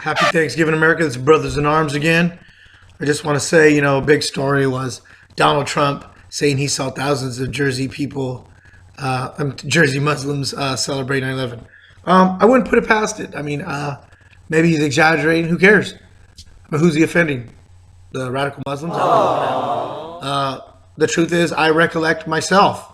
Happy Thanksgiving, America. It's Brothers in Arms again. I just want to say, a big story was Donald Trump saying he saw thousands of Jersey people, Jersey Muslims celebrate 9/11. I wouldn't put it past it. I mean, maybe he's exaggerating. Who cares? But who's he offending? The radical Muslims? The truth is, I recollect myself,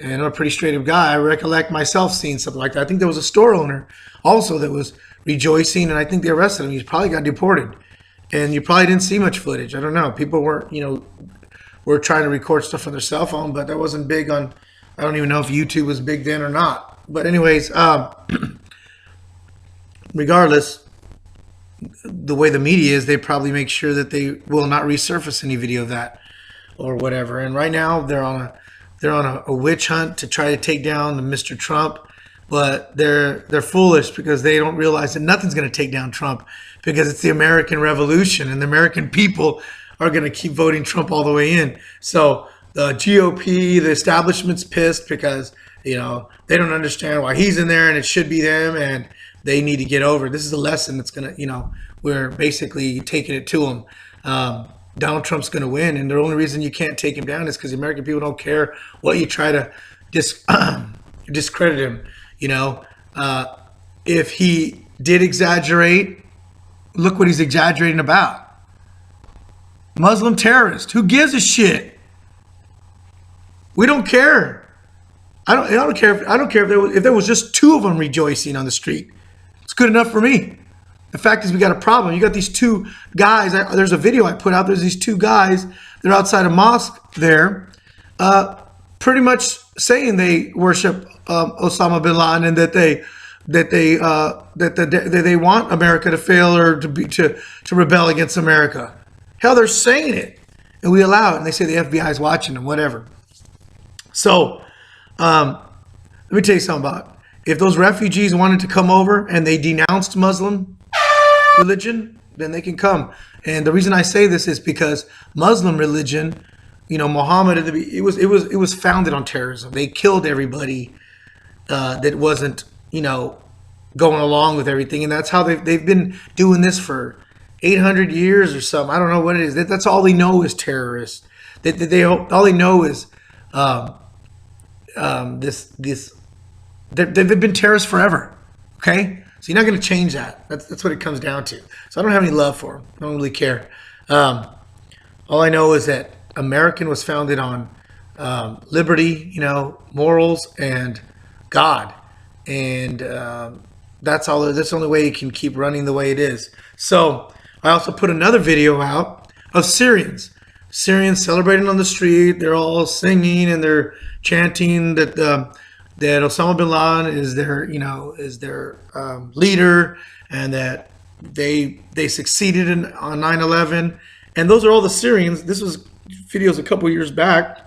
and I'm a pretty straight up guy. I recollect myself seeing something like that. I think there was a store owner also that was rejoicing, and I think they arrested him. He probably got deported, and you probably didn't see much footage. I don't know. People weren't, were trying to record stuff on their cell phone, but that wasn't big on. I don't even know if YouTube was big then or not. But anyways, regardless, the way the media is, they probably make sure that they will not resurface any video of that or whatever. And right now they're on a witch hunt to try to take down the Mr. Trump, but they're foolish because they don't realize that nothing's going to take down Trump because it's the American Revolution and the American people are going to keep voting Trump all the way in. So the GOP, the establishment's pissed because they don't understand why he's in there and it should be them, and they need to get over. This is a lesson that's going to, we're basically taking it to them. Donald Trump's going to win, and the only reason you can't take him down is because the American people don't care what you try to discredit him. If he did exaggerate, look what he's exaggerating about. Muslim terrorist. Who gives a shit? We don't care. I don't care. I don't care if there was just two of them rejoicing on the street. It's good enough for me. The fact is, we got a problem. You got these two guys. There's a video I put out. There's these two guys. They're outside a mosque there, pretty much saying they worship Osama bin Laden and that they want America to fail or to rebel against America. Hell, they're saying it, and we allow it. And they say the FBI is watching them, whatever. So, let me tell you something about it. If those refugees wanted to come over and they denounced Muslim religion, then they can come. And the reason I say this is because Muslim religion, Muhammad, it was founded on terrorism. They killed everybody that wasn't, going along with everything, and that's how they've been doing this for 800 years or something. I don't know what it is. That's all they know is terrorists. All they know is they've been terrorists forever. Okay. So you're not going to change that. That's what it comes down to. So I don't have any love for them. I don't really care. All I know is that American was founded on liberty, morals, and God, and that's all. That's the only way you can keep running the way it is. So I also put another video out of Syrians celebrating on the street. They're all singing and they're chanting that Osama bin Laden is their leader, and that they succeeded on 9/11. And those are all the Syrians. This was videos a couple years back.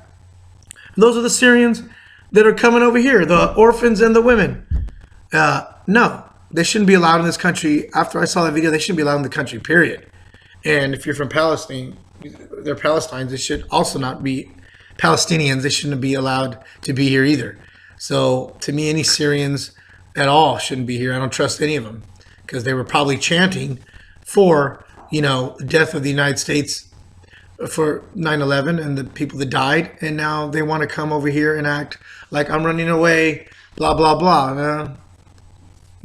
And those are the Syrians that are coming over here, the orphans and the women. No, they shouldn't be allowed in this country. After I saw that video, they shouldn't be allowed in the country, period. And if you're from Palestine, they're Palestinians. They should also not be Palestinians. They shouldn't be allowed to be here either. So to me, any Syrians at all shouldn't be here. I don't trust any of them because they were probably chanting for, the death of the United States for 9/11 and the people that died. And now they want to come over here and act like I'm running away, blah, blah, blah. No,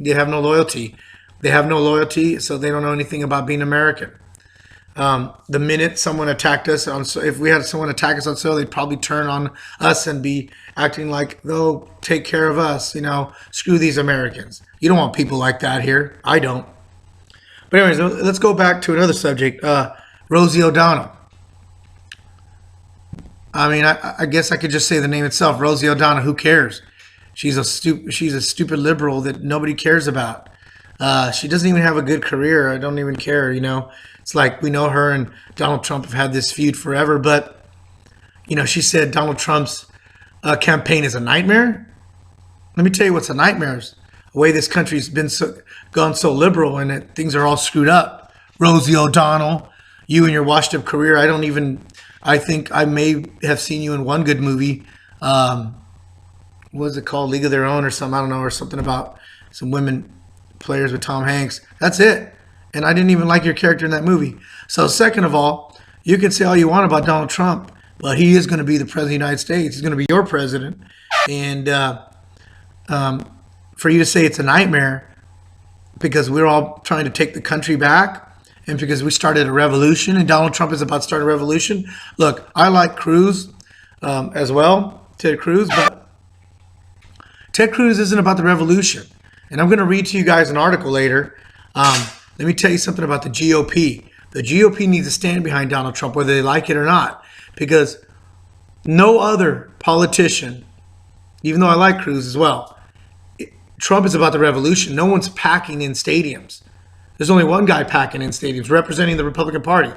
they have no loyalty. They have no loyalty, so they don't know anything about being American. The minute someone attacked us if we had someone attack us on soil, they'd probably turn on us and be acting like they'll take care of us. Screw these Americans. You don't want people like that here. I don't. But anyways, let's go back to another subject. Rosie O'Donnell. I mean, I guess I could just say the name itself. Rosie O'Donnell. Who cares? She's a stupid liberal that nobody cares about. She doesn't even have a good career. I don't even care. It's like we know her and Donald Trump have had this feud forever, but she said Donald Trump's campaign is a nightmare. Let me tell you what's a nightmare is the way this country's been gone so liberal, and that things are all screwed up. Rosie O'Donnell, you and your washed up career. I think I may have seen you in one good movie. What was it called? League of Their Own or something? I don't know, or something about some women players with Tom Hanks. That's it. And I didn't even like your character in that movie. So second of all, you can say all you want about Donald Trump, but he is going to be the president of the United States. He's going to be your president. And for you to say it's a nightmare because we're all trying to take the country back and because we started a revolution and Donald Trump is about to start a revolution. Look, I like Cruz as well, Ted Cruz, but Ted Cruz isn't about the revolution. And I'm going to read to you guys an article later. Let me tell you something about the GOP. The GOP needs to stand behind Donald Trump, whether they like it or not, because no other politician, even though I like Cruz as well, Trump is about the revolution. No one's packing in stadiums. There's only one guy packing in stadiums representing the Republican Party.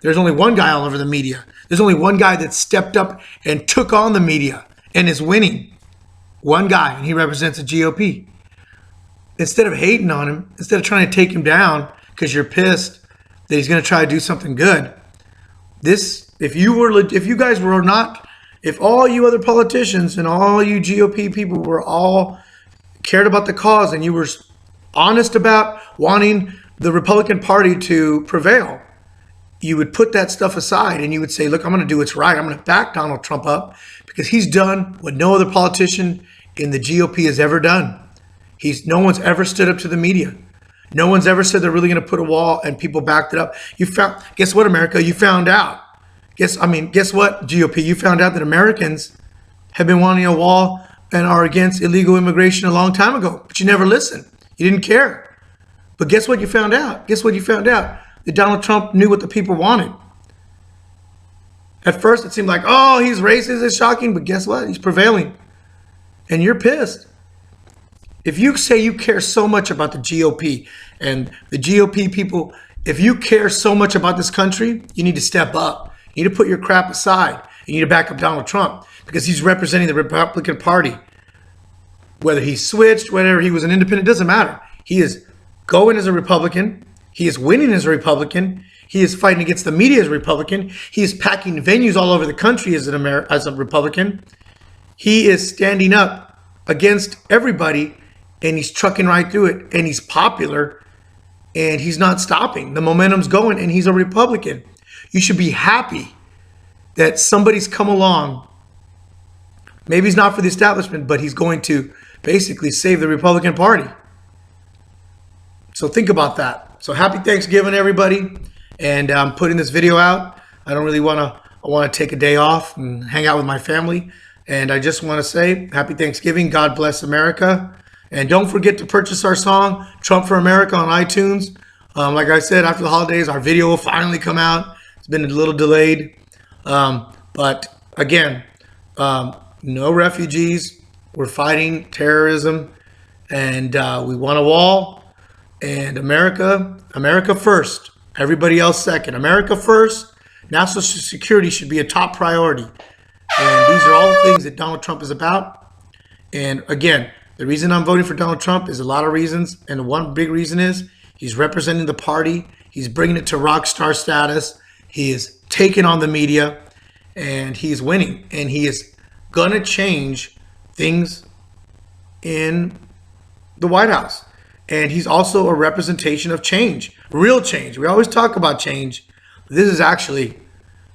There's only one guy all over the media. There's only one guy that stepped up and took on the media and is winning. One guy, and he represents the GOP. Instead of hating on him, instead of trying to take him down because you're pissed that he's going to try to do something good, if all you other politicians and all you GOP people were all cared about the cause and you were honest about wanting the Republican Party to prevail, you would put that stuff aside and you would say, look, I'm going to do what's right. I'm going to back Donald Trump up because he's done what no other politician in the GOP has ever done. No one's ever stood up to the media. No one's ever said they're really going to put a wall and people backed it up. Guess what, America? You found out. Guess what, GOP? You found out that Americans have been wanting a wall and are against illegal immigration a long time ago, but you never listened. You didn't care. But guess what you found out? That Donald Trump knew what the people wanted. At first, it seemed like, oh, he's racist, it's shocking, but guess what? He's prevailing. And you're pissed. If you say you care so much about the GOP and the GOP people, if you care so much about this country, you need to step up. You need to put your crap aside. You need to back up Donald Trump because he's representing the Republican Party. Whether he switched, whether he was an independent, doesn't matter. He is going as a Republican. He is winning as a Republican. He is fighting against the media as a Republican. He is packing venues all over the country as a Republican. He is standing up against everybody, and he's trucking right through it, and he's popular, and he's not stopping. The momentum's going, and he's a Republican. You should be happy that somebody's come along. Maybe he's not for the establishment, but he's going to basically save the Republican Party. So think about that. So happy Thanksgiving, everybody. And I'm putting this video out. I don't really want to, I want to take a day off and hang out with my family. And I just want to say happy Thanksgiving. God bless America. And don't forget to purchase our song, Trump for America, on iTunes. Like I said, after the holidays, our video will finally come out. It's been a little delayed. But again, no refugees. We're fighting terrorism. And we want a wall. And America first. Everybody else second. America first. National security should be a top priority. And these are all the things that Donald Trump is about. And again, the reason I'm voting for Donald Trump is a lot of reasons. And one big reason is he's representing the party. He's bringing it to rock star status. He is taking on the media. And he's winning. And he is going to change things in the White House. And he's also a representation of change, real change. We always talk about change. This is actually,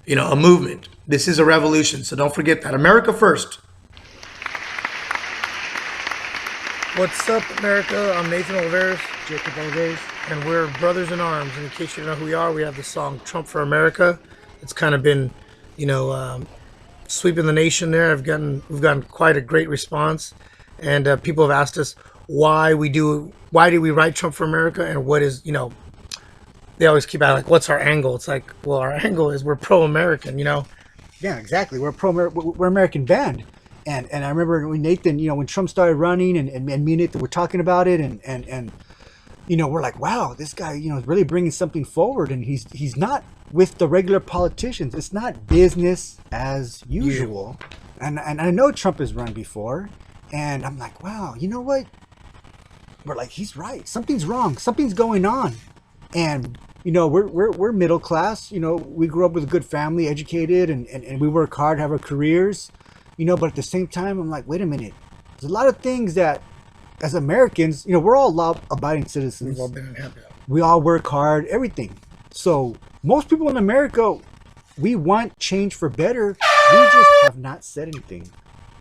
a movement. This is a revolution. So don't forget that. America first. What's up, America? I'm Nathan Oliveris, Jacob Oliveris, and we're brothers in arms. And in case you don't know who we are, we have the song Trump for America. It's kind of been, sweeping the nation there. We've gotten quite a great response. And people have asked us why do we write Trump for America, and what is, they always keep asking, like, what's our angle? It's like, well, our angle is we're pro-American, Yeah, exactly. We're American band. And I remember when Nathan, when Trump started running and me and Nathan were talking about it and we're like, wow, this guy, is really bringing something forward, and he's not with the regular politicians. It's not business as usual. And I know Trump has run before, and I'm like, wow, you know what? We're like, he's right. Something's wrong. Something's going on. And, we're middle class. We grew up with a good family, educated, and we work hard, have our careers, but at the same time, I'm like, wait a minute. There's a lot of things that, as Americans, we're all law-abiding citizens. We've all been in habit. We all work hard, everything. So most people in America, we want change for better. We just have not said anything.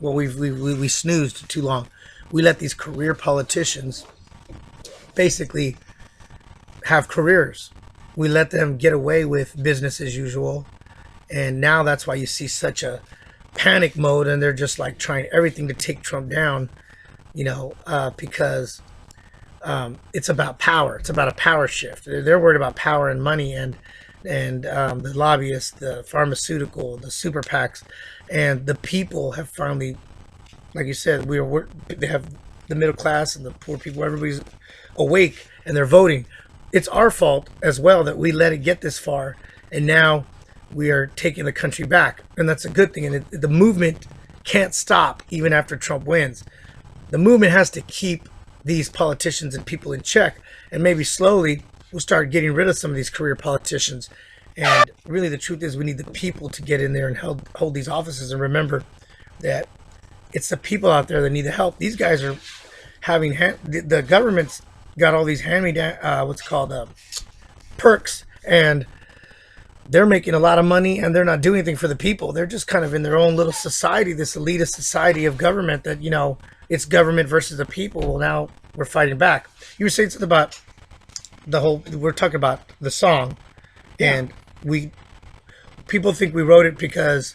Well, we snoozed too long. We let these career politicians basically have careers. We let them get away with business as usual, and now that's why you see such a panic mode, and they're just like trying everything to take Trump down. Because it's about power. It's about a power shift. They're worried about power and money, and the lobbyists, the pharmaceutical, the super PACs, and the people have finally, like you said, they have the middle class and the poor people. Everybody's awake and they're voting. It's our fault as well that we let it get this far, and now we are taking the country back, and that's a good thing. And the movement can't stop even after Trump wins. The movement has to keep these politicians and people in check, and maybe slowly we'll start getting rid of some of these career politicians. And really, the truth is, we need the people to get in there and hold these offices. And remember that it's the people out there that need the help. These guys are having the government's got all these hand-me-down, what's called perks, and they're making a lot of money, and they're not doing anything for the people. They're just kind of in their own little society, this elitist society of government that, it's government versus the people. Well, now we're fighting back. You were saying something about we're talking about the song, and people think we wrote it because,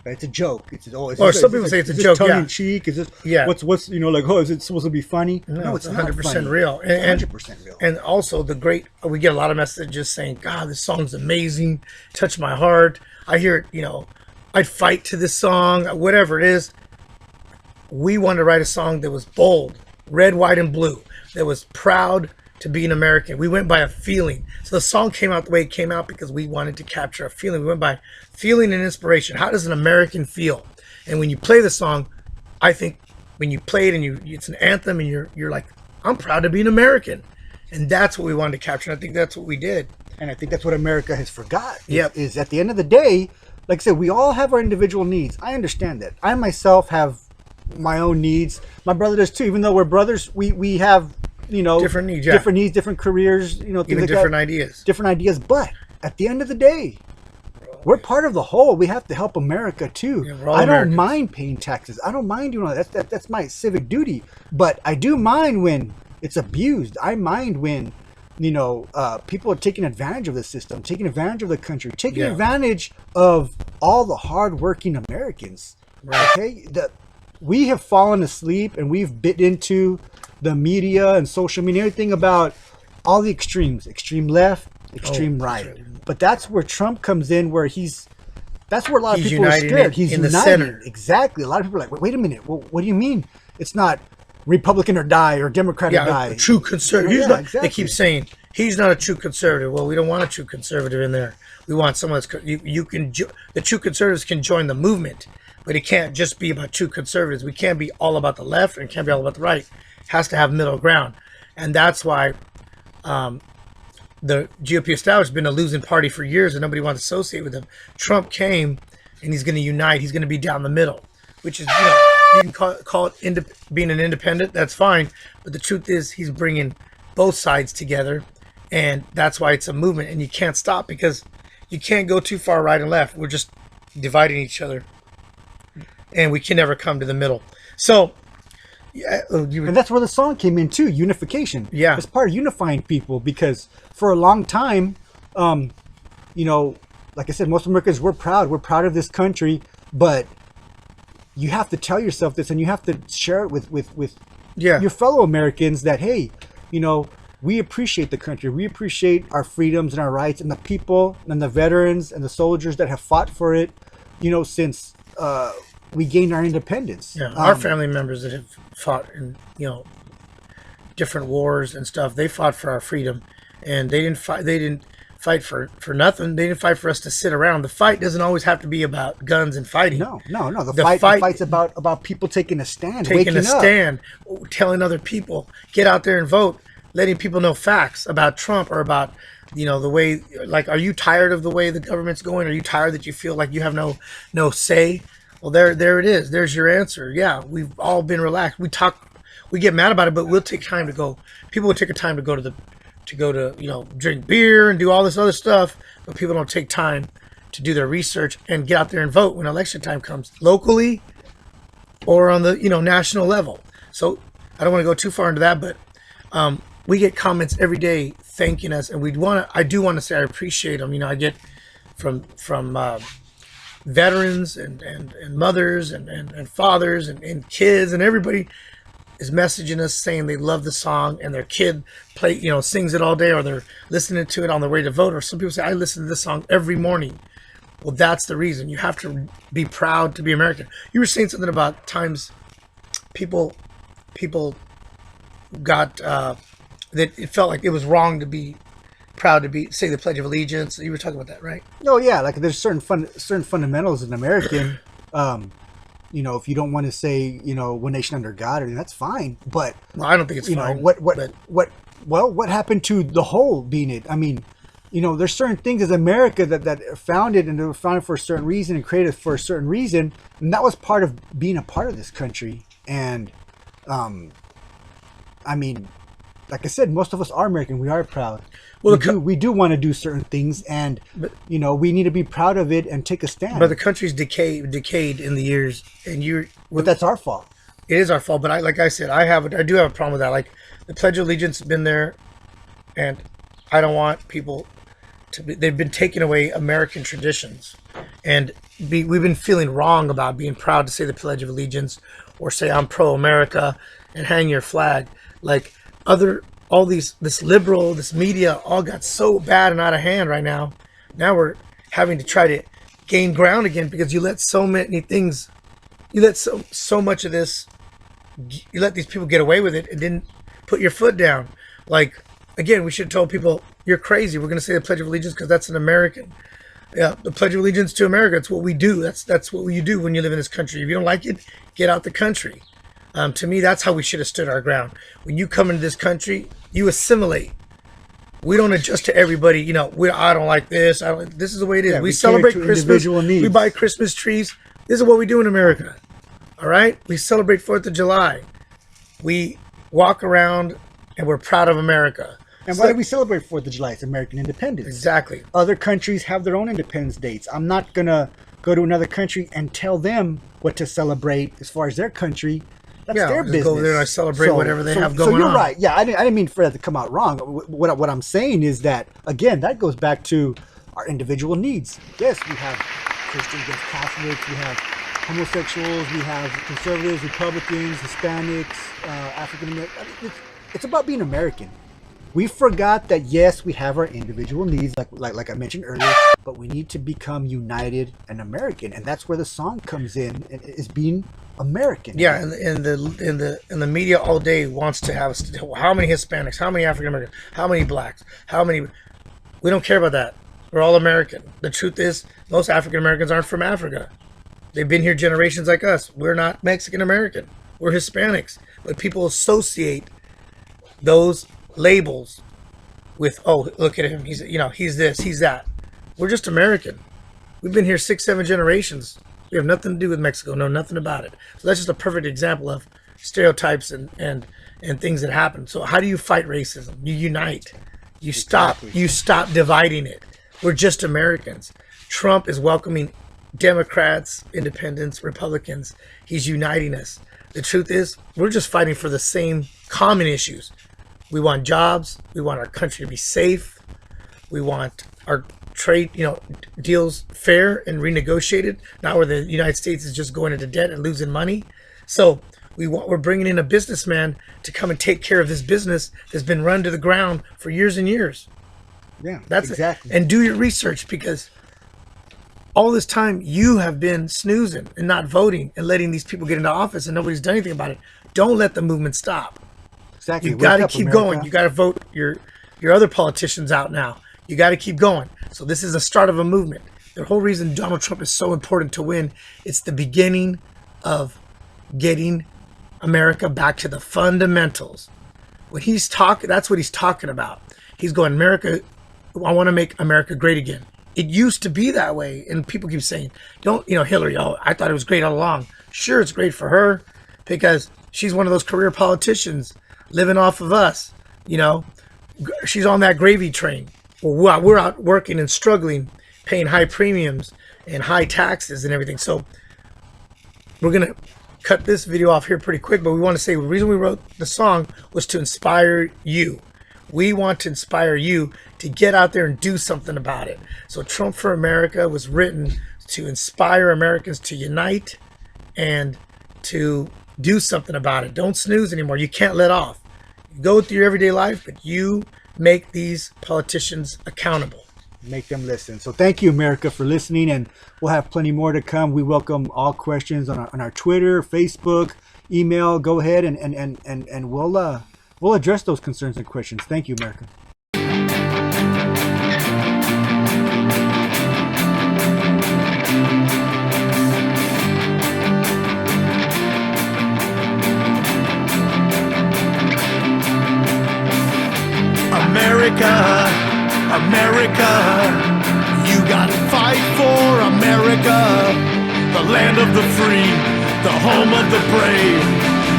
It's a joke. Or some people say it's a joke. Tongue in cheek. Is this? Yeah. What's is it supposed to be funny? No, it's 100% not real. It's 100% real. And also we get a lot of messages saying, God, this song's amazing. Touched my heart. I hear it, I'd fight to this song, whatever it is. We wanted to write a song that was bold, red, white, and blue, that was proud to be an American. We went by a feeling. So the song came out the way it came out because we wanted to capture a feeling. We went by feeling and inspiration. How does an American feel? And when you play the song, I think when you play it and it's an anthem and you're like, I'm proud to be an American. And that's what we wanted to capture. And I think that's what we did. And I think that's what America has forgot. Yep. Is at the end of the day, like I said, we all have our individual needs. I understand that. I myself have my own needs. My brother does too. Even though we're brothers, we have, different needs, different careers, even different ideas. Different ideas. But at the end of the day, we're part of the whole. We have to help America too. Yeah, I don't mind paying taxes. I don't mind doing all that. That's my civic duty. But I do mind when it's abused. I mind when, people are taking advantage of the system, taking advantage of the country, taking advantage of all the hardworking Americans. Right. Okay, we have fallen asleep and we've bit into the media and social media, everything about all the extremes, extreme left, extreme right. Right. But that's where Trump comes in, where that's where a lot of people are scared. He's in united. The center. Exactly. A lot of people are like, wait a minute. Well, what do you mean? It's not Republican or die or Democrat or die. A true conservative. Exactly. They keep saying he's not a true conservative. Well, we don't want a true conservative in there. We want someone that's the true conservatives can join the movement, but it can't just be about true conservatives. We can't be all about the left and can't be all about the right. It has to have middle ground, and that's why the GOP establishment has been a losing party for years, and nobody wants to associate with them. Trump came, and he's going to unite. He's going to be down the middle, which is you can call it being an independent. That's fine, but the truth is he's bringing both sides together, and that's why it's a movement. And you can't stop because you can't go too far right and left. We're just dividing each other, and we can never come to the middle. So, and that's where the song came in too. Unification. Yeah, it's part of unifying people, because for a long time, like I said, most Americans, we're proud of this country, but you have to tell yourself this, and you have to share it with your fellow Americans that, hey, we appreciate the country. We appreciate our freedoms and our rights, and the people and the veterans and the soldiers that have fought for it, since we gained our independence. Yeah, our family members that have fought in, different wars and stuff, they fought for our freedom, and they didn't fight for nothing. They didn't fight for us to sit around. The fight doesn't always have to be about guns and fighting. No. The fight's about people taking a stand, telling other people, get out there and vote, letting people know facts about Trump or about, the way, like, are you tired of the way the government's going? Are you tired that you feel like you have no say? Well, there it is. There's your answer. Yeah, we've all been relaxed. we get mad about it, but we'll take time to go. People will take a time to go to drink beer and do all this other stuff, but people don't take time to do their research and get out there and vote when election time comes, locally or on the national level. So I don't want to go too far into that, but we get comments every day thanking us, and I do want to say I appreciate them. I get from veterans and mothers and fathers and kids, and everybody is messaging us saying they love the song, and their kid sings it all day, or they're listening to it on their way to vote. Or some people say, I listen to this song every morning. Well, that's the reason. You have to be proud to be American. You were saying something about times people got that it felt like it was wrong to be proud to say the Pledge of Allegiance. You were talking about that, right? Oh yeah, like there's certain fundamentals in American. If you don't want to say one nation under God, that's fine. But I don't think it's fine. What happened to the whole being it? I mean, there's certain things as America that are founded, and they were founded for a certain reason and created for a certain reason, and that was part of being a part of this country. And I mean, like I said, most of us are American. We are proud. Well, we do want to do certain things, and we need to be proud of it and take a stand. But the country's decayed in the years, and but that's our fault. It is our fault. But like I said, I do have a problem with that. Like the Pledge of Allegiance has been there, and I don't want people they've been taking away American traditions, and we've been feeling wrong about being proud to say the Pledge of Allegiance or say I'm pro-America and hang your flag. Like this media all got so bad and out of hand right now. Now we're having to try to gain ground again because you let so many things, you let so much of this, you let these people get away with it and didn't put your foot down. Like, again, we should have told people, you're crazy. We're going to say the Pledge of Allegiance because that's an American. Yeah, the Pledge of Allegiance to America. It's what we do. That's what you do when you live in this country. If you don't like it, get out the country. To me, that's how we should have stood our ground. When you come into this country, you assimilate. We don't adjust to everybody. I don't like this. This is the way it is. Yeah, we celebrate Christmas. We buy Christmas trees. This is what we do in America. All right? We celebrate 4th of July. We walk around and we're proud of America. And why do we celebrate 4th of July? It's American independence. Exactly. Other countries have their own independence dates. I'm not going to go to another country and tell them what to celebrate as far as their country. That's their business. Go there and I celebrate whatever they have going on. So you're right. Yeah, I didn't mean for that to come out wrong. What I'm saying is that, again, that goes back to our individual needs. Yes, we have Christians, we have Catholics, we have homosexuals, we have conservatives, Republicans, Hispanics, African Americans. It's about being American. We forgot that, yes, we have our individual needs, like I mentioned earlier, but we need to become united and American, and that's where the song comes in, is being American. Yeah, and the media all day wants to have us. How many Hispanics? How many African Americans? How many blacks? How many? We don't care about that. We're all American. The truth is, most African Americans aren't from Africa. They've been here generations like us. We're not Mexican American. We're Hispanics. But people associate those labels with, oh, look at him. He's this, he's that. We're just American. We've been here 6-7 generations. We have nothing to do with Mexico. Know nothing about it. So that's just a perfect example of stereotypes and things that happen. So how do you fight racism? You unite. You stop. Exactly. You stop dividing it. We're just Americans. Trump is welcoming Democrats, independents, Republicans. He's uniting us. The truth is, we're just fighting for the same common issues. We want jobs. We want our country to be safe. We want our trade, deals fair and renegotiated, not where the United States is just going into debt and losing money. So we're bringing in a businessman to come and take care of this business that's been run to the ground for years and years. Yeah, that's exactly. And do your research, because all this time you have been snoozing and not voting and letting these people get into office and nobody's done anything about it. Don't let the movement stop. Exactly. You got to keep going. You got to vote your other politicians out now. You got to keep going. So this is the start of a movement. The whole reason Donald Trump is so important to win, it's the beginning of getting America back to the fundamentals. When he's talking, that's what he's talking about. He's going, America, I want to make America great again. It used to be that way. And people keep saying, don't, Hillary, I thought it was great all along. Sure, it's great for her because she's one of those career politicians living off of us. You know, she's on that gravy train. Well, we're out working and struggling, paying high premiums and high taxes and everything. So we're going to cut this video off here pretty quick, but we want to say the reason we wrote the song was to inspire you. We want to inspire you to get out there and do something about it. So Trump for America was written to inspire Americans to unite and to do something about it. Don't snooze anymore. You can't let off. You go through your everyday life, but you make these politicians accountable. Make them listen. So thank you, America, for listening, and we'll have plenty more to come. We welcome all questions on our Twitter, Facebook, email. Go ahead and we'll address those concerns and questions. Thank you, America. America, America, you gotta fight for America, the land of the free, the home of the brave,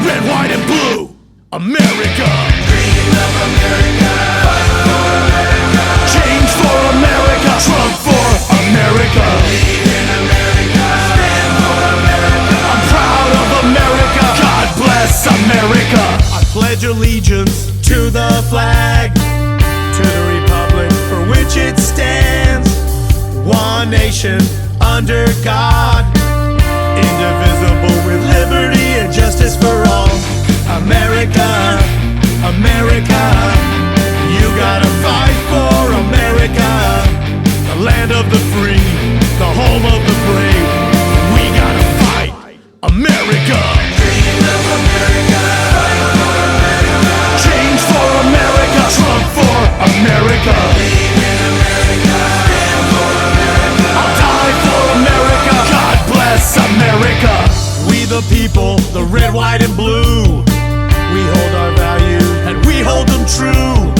red, white, and blue, America. Dream of America, fight for America, change for America, Trump for America, believe in America, stand for America, I'm proud of America, God bless America. I pledge allegiance to the flag, to the republic for which it stands, one nation under God, indivisible with liberty and justice for all. America, America, you gotta fight for America, the land of the free, the home of the brave. We gotta fight America. Dream of America, fight for America, change for America, Trump for America, believe in America, stand for America, I'll die for America, God bless America. We the people, the red, white, and blue, we hold our values and we hold them true.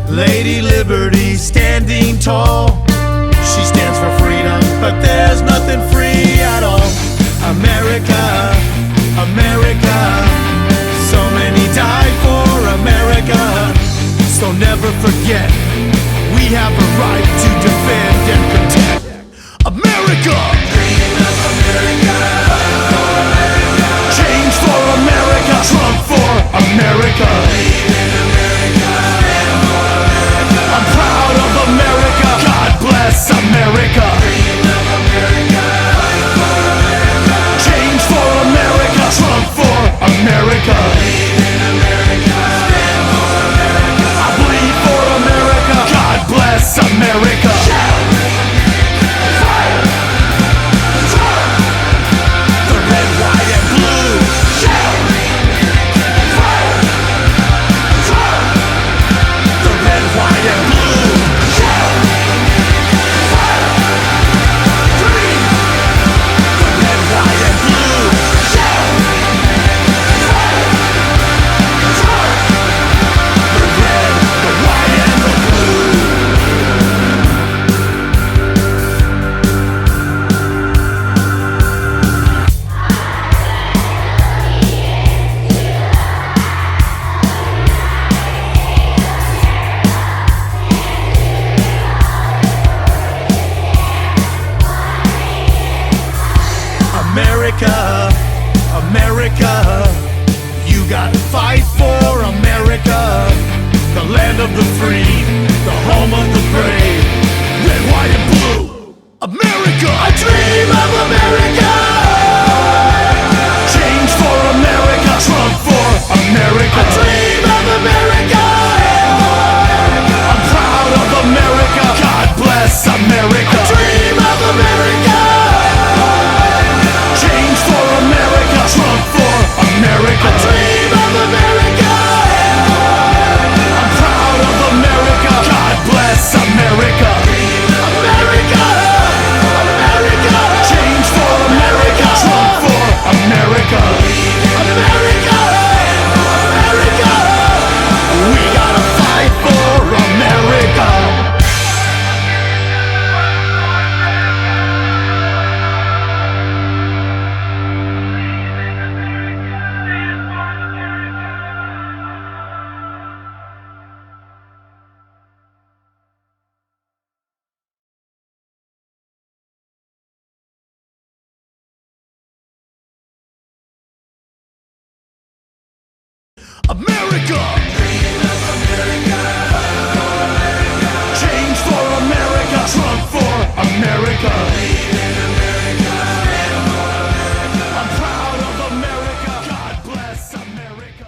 Lady Liberty standing tall, she stands for freedom, but there's nothing free at all. America, America, so many died for America. So never forget, we have a right to defend and protect America. Dream of America, fight for America, change for America, Trump for America, believe in America, stand for America, I'm proud of America, God bless America. Dream of America, fight for America, change for America, Trump for America, believe in America, stand for America, I bleed for America, God bless America. Fire! The red, white, and blue. Fire! The red, white, and blue. Fire! Green! The red, white, and blue. Fire! The red, the white, and the blue. America, America, you gotta fight for America, the land of the free, the home of the brave, red, white, and blue, America. I dream of America, change for America, Trump for America. I dream of America, I'm proud of America, God bless America. I dream of America, change for America, Trump for America. I dream of America, I'm proud of America, God bless America. America. America. Change for America. Trump for America. I'm proud of America. God bless America.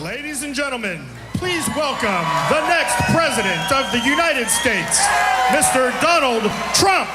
Ladies and gentlemen, please welcome the next President of the United States, Mr. Donald Trump.